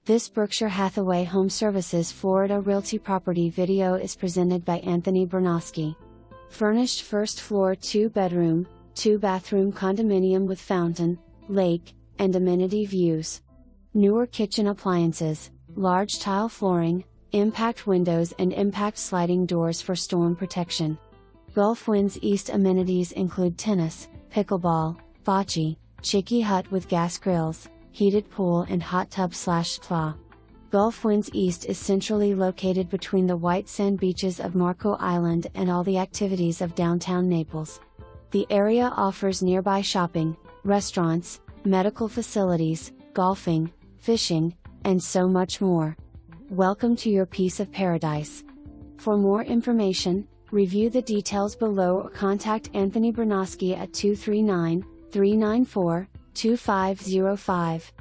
This Berkshire Hathaway HomeServices Florida Realty property video is presented by Anthony Bernosky. Furnished first floor 2-bedroom, 2-bathroom condominium with fountain, lake, and amenity views. Newer kitchen appliances, large tile flooring, impact windows and impact sliding doors for storm protection. Gulf Winds East amenities include tennis, pickleball, bocce, chickee hut with gas grills, heated pool and hot tub/spa. Gulf Winds East is centrally located between the white sand beaches of Marco Island and all the activities of downtown Naples. The area offers nearby shopping, restaurants, medical facilities, golfing, fishing, and so much more. Welcome to your piece of paradise. For more information, review the details below or contact Anthony Bernosky at 239-394-2505.